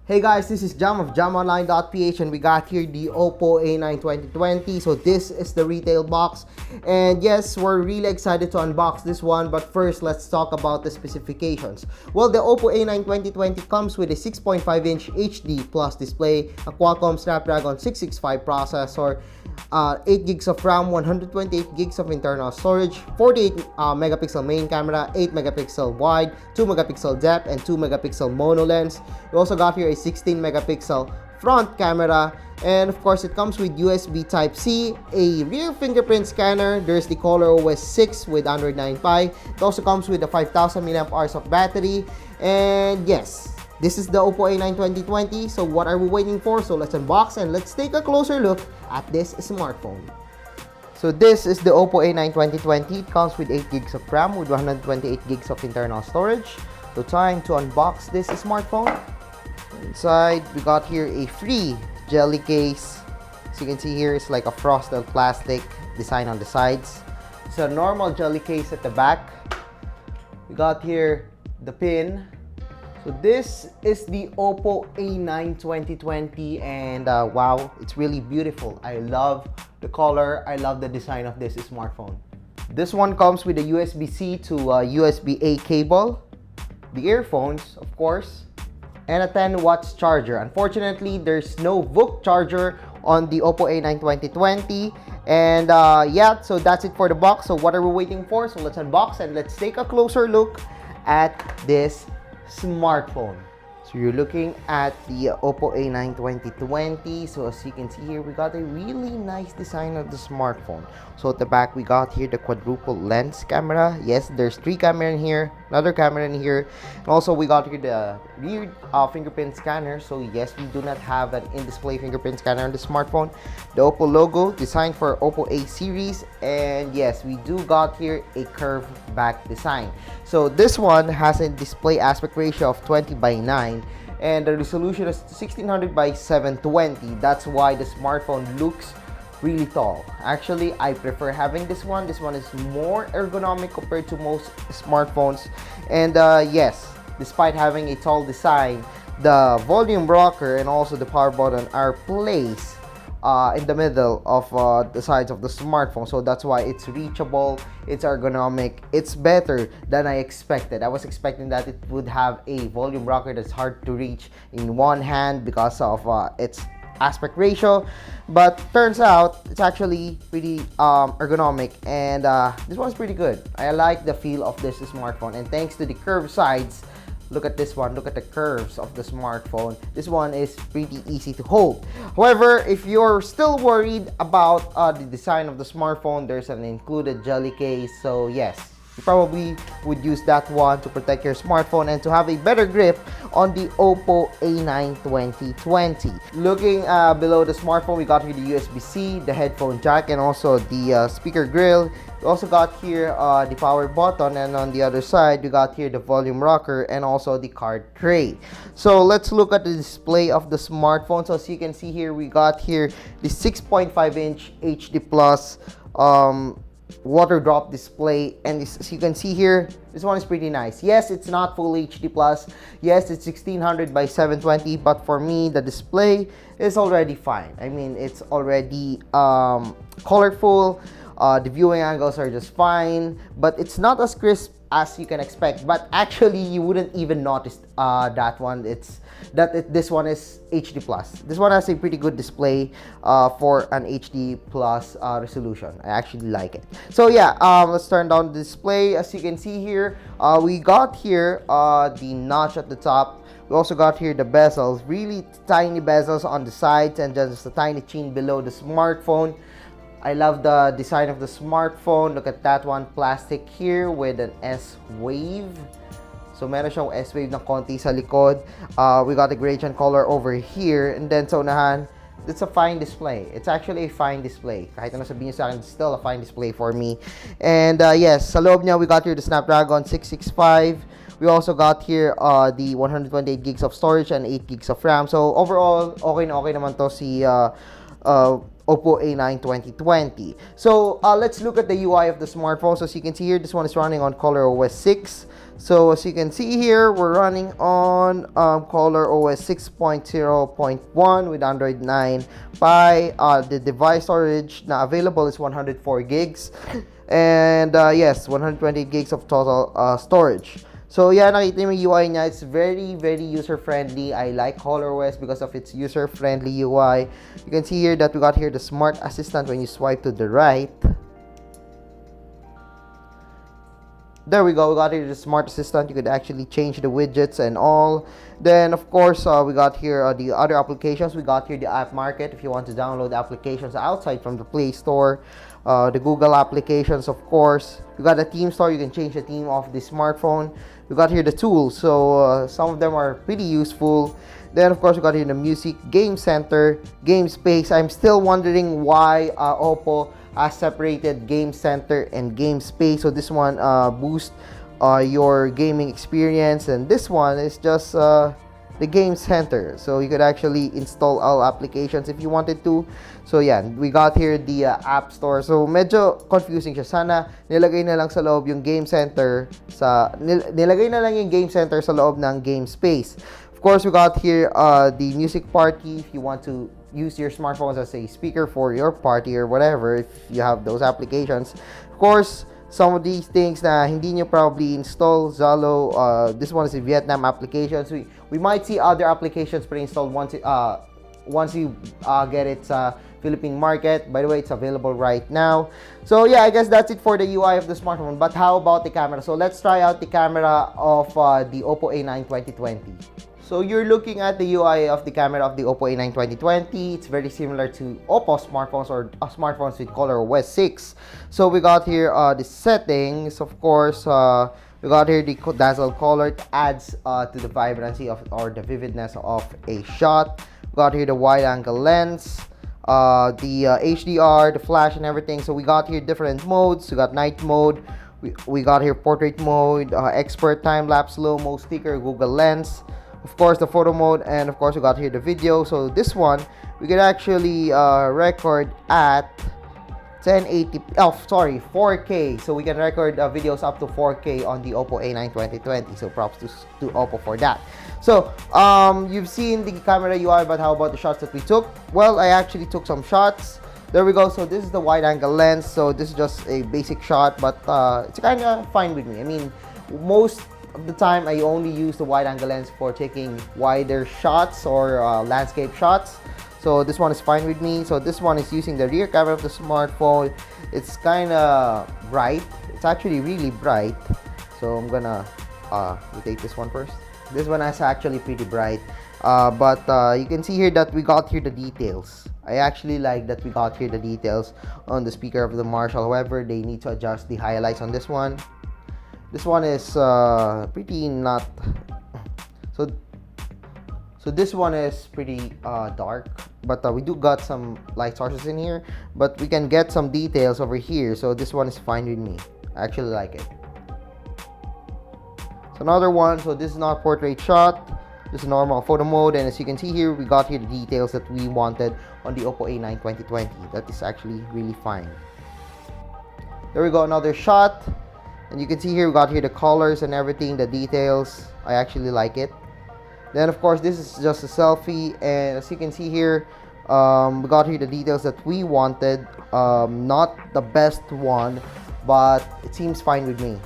Hey guys, this is Jam of jamonline.ph and we got here the OPPO A9 2020. So this is the retail box, and yes, we're really excited to unbox this one, but first let's talk about the specifications. Well, the OPPO A9 2020 comes with a 6.5-inch HD Plus display, a Qualcomm Snapdragon 665 processor, 8 gigs of RAM, 128 gigs of internal storage, 48 megapixel main camera, 8 megapixel wide, 2 megapixel depth, and 2 megapixel mono lens. We also got here a 16 megapixel front camera, and of course it comes with USB Type-C, a rear fingerprint scanner. There's the ColorOS 6 with Android 9 Pie. It also comes with a 5000 mAh of battery, and yes, this is the OPPO A9 2020. So what are we waiting for? So let's unbox and let's take a closer look at this smartphone. So this is the OPPO A9 2020. It comes with 8 gigs of RAM with 128 gigs of internal storage. So time to unbox this smartphone. Inside, we got here a free jelly case. As you can see here, it's like a frosted plastic design on the sides. It's a normal jelly case at the back. We got here the pin. So this is the OPPO A9 2020, and wow, it's really beautiful. I love the color. I love the design of this smartphone. This one comes with a USB-C to USB-A cable, the earphones, of course, and a 10 watts charger. Unfortunately, there's no VOOC charger on the OPPO A9 2020. And yeah, so that's it for the box. So what are we waiting for? So let's unbox and let's take a closer look at this smartphone. So you're looking at the OPPO A9 2020. So as you can see here, we got a really nice design of the smartphone. So at the back, we got here the quadruple lens camera. Yes, there's 3 camera in here, another camera in here. And also we got here the rear fingerprint scanner. So yes, we do not have an in-display fingerprint scanner on the smartphone. The OPPO logo designed for OPPO A series, and yes, we do got here a curved back design. So this one has a display aspect ratio of 20:9, and the resolution is 1600 by 720. That's why the smartphone looks really tall. Actually, I prefer having this one. This one is more ergonomic compared to most smartphones. And yes, despite having a tall design, the volume rocker and also the power button are placed in the middle of the sides of the smartphone. So that's why it's reachable, it's ergonomic, it's better than I expected. I was expecting that it would have a volume rocker that's hard to reach in one hand because of its aspect ratio, but turns out it's actually pretty ergonomic, and this one's pretty good. I like the feel of this smartphone, and thanks to the curved sides, look at this one, look at the curves of the smartphone. This one is pretty easy to hold. However, if you're still worried about the design of the smartphone, there's an included jelly case. So yes, you probably would use that one to protect your smartphone and to have a better grip on the OPPO A9 2020. Looking below the smartphone, we got here the USB-C, the headphone jack, and also the speaker grill. We also got here the power button, and on the other side, we got here the volume rocker and also the card tray. So let's look at the display of the smartphone. So as you can see here, we got here the 6.5-inch HD Plus water drop display, and as you can see here, this one is pretty nice. Yes, it's not full HD plus. Yes, it's 1600 by 720, but for me, the display is already fine. I mean, it's already colorful. The viewing angles are just fine, but it's not as crisp as you can expect. But actually, you wouldn't even notice that one. This one is HD plus. This one has a pretty good display for an HD plus resolution. I actually like it. So yeah, let's turn down the display. As you can see here, we got here the notch at the top. We also got here the bezels, really tiny bezels on the sides, and just a tiny chin below the smartphone. I love the design of the smartphone. Look at that one, plastic here with an S-Wave. So meron siyang S-Wave na konti sa likod. We got the gradient color over here. And then sa unahan, it's a fine display. It's actually a fine display. Kahit ano sabihin niyo sa akin, it's still a fine display for me. And yes, sa loob niya, we got here the Snapdragon 665. We also got here the 128 gigs of storage and 8 gigs of RAM. So overall, okay na okay naman to si OPPO A9 2020. So let's look at the UI of the smartphone. So as you can see here, this one is running on ColorOS 6. So as you can see here, we're running on ColorOS 6.0.1 with Android 9 Pie. The device storage na available is 104 gigs. And yes, 120 gigs of total storage. So yeah, nakita mo yung UI niya, it's very user-friendly. I like ColorOS because of its user-friendly UI. You can see here that we got here the Smart Assistant when you swipe to the right. There we go, we got here the Smart Assistant. You could actually change the widgets and all. Then of course, we got here the other applications. We got here the App Market if you want to download applications outside from the Play Store. The Google applications, of course. You got the theme store, you can change the theme of the smartphone. We got here the tools, so some of them are pretty useful. Then of course we got here the music, game center, game space. I'm still wondering why OPPO has separated game center and game space. So this one boosts your gaming experience, and this one is just the game center, so you could actually install all applications if you wanted to. So yeah, we got here the app store. So medyo confusing siya. Sana nilagay na lang sa loob yung game center sa nilagay na lang yung game center sa loob ng game space. Of course, we got here the music party if you want to use your smartphones as a speaker for your party or whatever, if you have those applications. Of course, some of these things na hindi nyo probably install, Zalo, this one is a Vietnam applications. We might see other applications pre-installed once you get its Philippine market. By the way, it's available right now. So yeah, I guess that's it for the UI of the smartphone. But how about the camera? So let's try out the camera of the OPPO A9 2020. So you're looking at the UI of the camera of the OPPO A9 2020. It's very similar to OPPO smartphones or smartphones with ColorOS 6. So we got here the settings, of course. We got here the dazzle color. It adds to the vibrancy of or the vividness of a shot. We got here the wide angle lens, the HDR, the flash and everything. So we got here different modes. We got night mode. We got here portrait mode, expert, time lapse, slow mo, sticker, Google Lens. Of course, the photo mode, and of course we got here the video. So this one we could actually record at 4K. So we can record videos up to 4K on the OPPO A9 2020. So props to OPPO for that. So you've seen the camera UI, but how about the shots that we took? Well, I actually took some shots. There we go. So this is the wide angle lens. So this is just a basic shot, but it's kind of fine with me. I mean, most of the time I only use the wide angle lens for taking wider shots or landscape shots. So this one is fine with me. So this one is using the rear camera of the smartphone. It's kind of bright. It's actually really bright. So I'm gonna rotate this one first. This one is actually pretty bright. But you can see here that we got here the details. I actually like that we got here the details on the speaker of the Marshall. However, they need to adjust the highlights on this one. This one is pretty not so this one is pretty dark, but we do got some light sources in here, but we can get some details over here. So this one is fine with me. I actually like it. So another one. So this is not portrait shot. This is normal photo mode, and as you can see here, we got here the details that we wanted on the OPPO A9 2020. That is actually really fine. There we go, another shot. And you can see here, we got here the colors and everything, the details. I actually like it. Then of course, this is just a selfie, and as you can see here, we got here the details that we wanted. Not the best one, but it seems fine with me.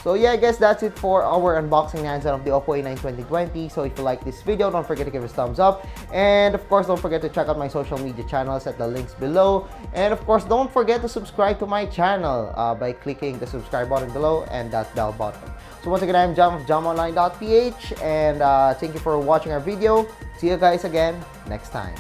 So yeah, I guess that's it for our unboxing and hands-on of the OPPO A9 2020. So if you like this video, don't forget to give us a thumbs up. And of course, don't forget to check out my social media channels at the links below. And of course, don't forget to subscribe to my channel by clicking the subscribe button below and that bell button. So once again, I'm Jam of jamonline.ph, and thank you for watching our video. See you guys again next time.